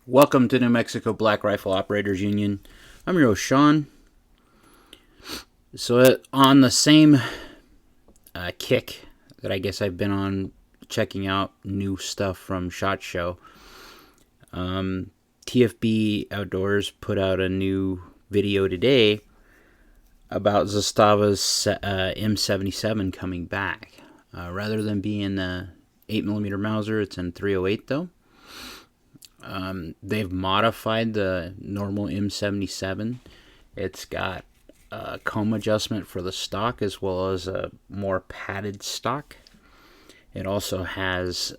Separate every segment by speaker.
Speaker 1: Welcome to New Mexico Black Rifle Operators Union. I'm your host, Sean. On the same kick that I guess I've been on checking out new stuff from SHOT Show, TFB Outdoors put out a new video today about Zastava's M77 coming back. Rather than being the 8mm Mauser, it's in .308 though. They've modified the normal M77. It's got a comb adjustment for the stock as well as a more padded stock. It also has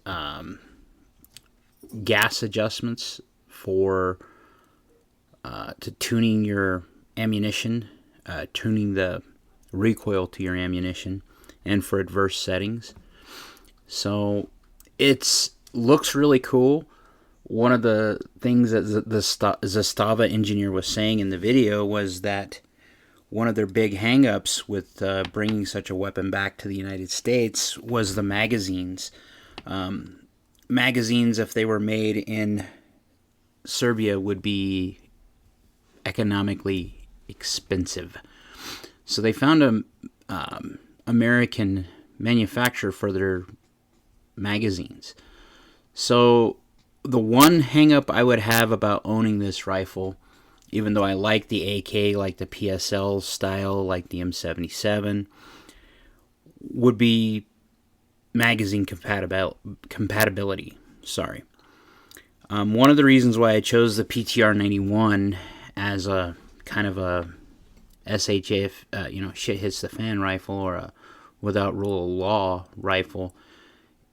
Speaker 1: gas adjustments for to tuning your ammunition, tuning the recoil to your ammunition, and for adverse settings. So it looks really cool. One of the things that the Zastava engineer was saying in the video was that one of their big hangups with bringing such a weapon back to the United States was the magazines. Magazines, if they were made in Serbia, would be economically expensive. So they found an American manufacturer for their magazines. So the one hang-up I would have about owning this rifle, even though I like the AK, like the PSL style, like the M77, would be magazine compatibility. Sorry. One of the reasons why I chose the PTR 91 as a kind of a SHF, shit hits the fan rifle, or a without rule of law rifle,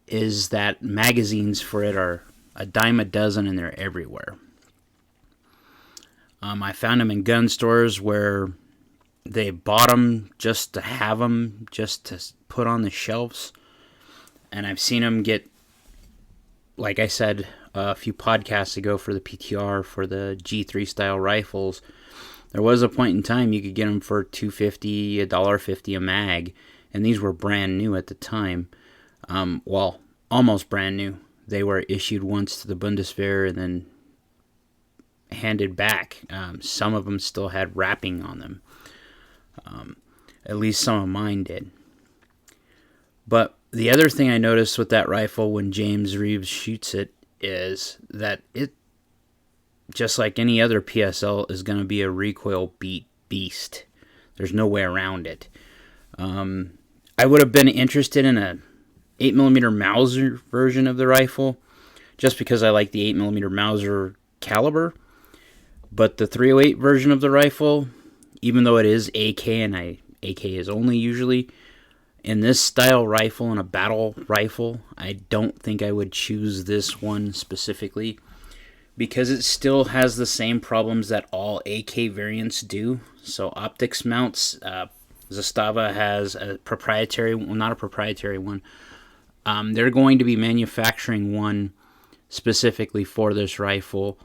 Speaker 1: is that magazines for it are a dime a dozen and they're everywhere. I found them in gun stores where they bought them just to have them, just to put on the shelves. And I've seen them get, like I said a few podcasts ago for the PTR, for the G3 style rifles, there was a point in time you could get them for $2.50, $1.50 a mag, and these were brand new at the time. Almost brand new. They were issued once to the Bundeswehr and then handed back. Some of them still had wrapping on them. At least some of mine did. But the other thing I noticed with that rifle when James Reeves shoots it is that it, just like any other PSL, is going to be a recoil beast. There's no way around it. I would have been interested in a 8mm Mauser version of the rifle, just because I like the 8mm Mauser caliber. But the .308 version of the rifle, even though it is AK, and AK is only usually, in this style rifle and a battle rifle, I don't think I would choose this one specifically, because it still has the same problems that all AK variants do. So optics mounts, Zastava has a proprietary, well, not a proprietary one. They're going to be manufacturing one specifically for this rifle,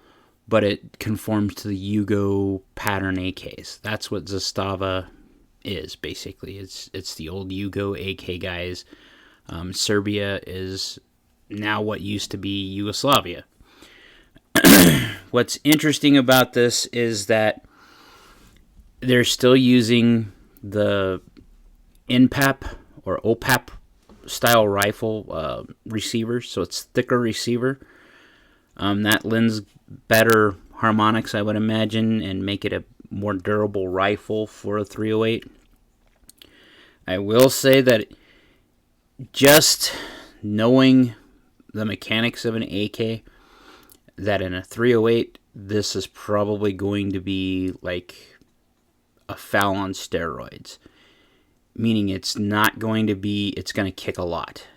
Speaker 1: but it conforms to the Yugo pattern AKs. That's what Zastava is, basically. It's the old Yugo AK guys. Serbia is now what used to be Yugoslavia. What's interesting about this is that they're still using the NPAP or OPAP style rifle receivers, so it's thicker receiver. That lends better harmonics, I would imagine, and make it a more durable rifle for a .308. I will say that just knowing the mechanics of an AK, that in a .308, this is probably going to be like a FAL on steroids. Meaning it's not going to be, it's going to kick a lot.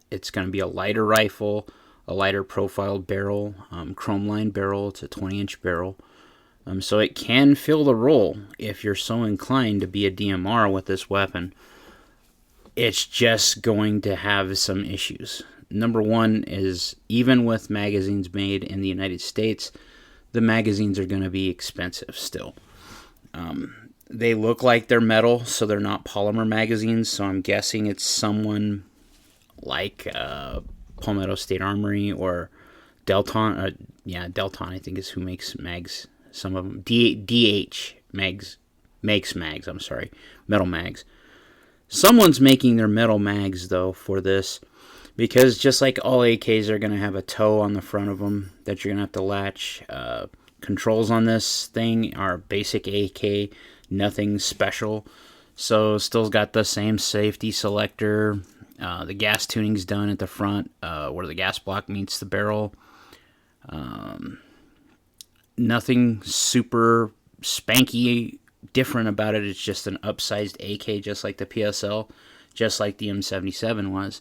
Speaker 1: It's going to be a lighter rifle, a lighter profiled barrel, chrome line barrel. It's a 20-inch barrel. So it can fill the role if you're so inclined to be a DMR with this weapon. It's just going to have some issues. Number one is, even with magazines made in the United States, the magazines are going to be expensive still. They look like they're metal, so they're not polymer magazines, so I'm guessing it's someone like Palmetto State Armory or Delton, Yeah, Delton, I think, is who makes mags. Some of them. DH mags makes mags. I'm sorry, metal mags. Someone's making their metal mags though for this, because just like all AKs are gonna have a toe on the front of them that you're gonna have to latch. Controls on this thing are basic AK, nothing special. So still's got the same safety selector. The gas tuning's done at the front, where the gas block meets the barrel. Nothing super spanky different about it. It's just an upsized AK, just like the PSL, just like the M77 was.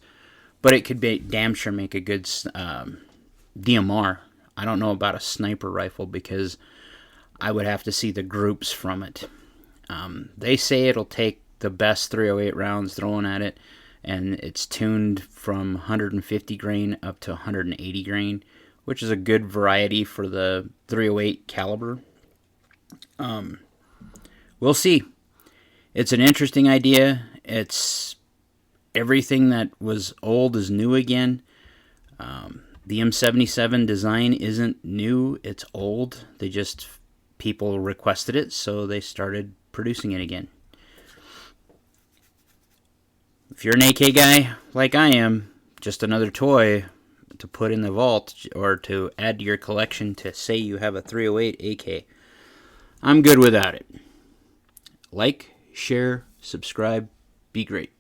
Speaker 1: But it could be damn sure make a good DMR. I don't know about a sniper rifle because I would have to see the groups from it. They say it'll take the best 308 rounds thrown at it, and it's tuned from 150 grain up to 180 grain, which is a good variety for the 308 caliber. We'll see. It's an interesting idea. It's everything that was old is new again. The M77 design isn't new, it's old. People requested it, so they started producing it again. If you're an AK guy, like I am, just another toy to put in the vault or to add to your collection to say you have a 308 AK, I'm good without it. Like, share, subscribe, be great.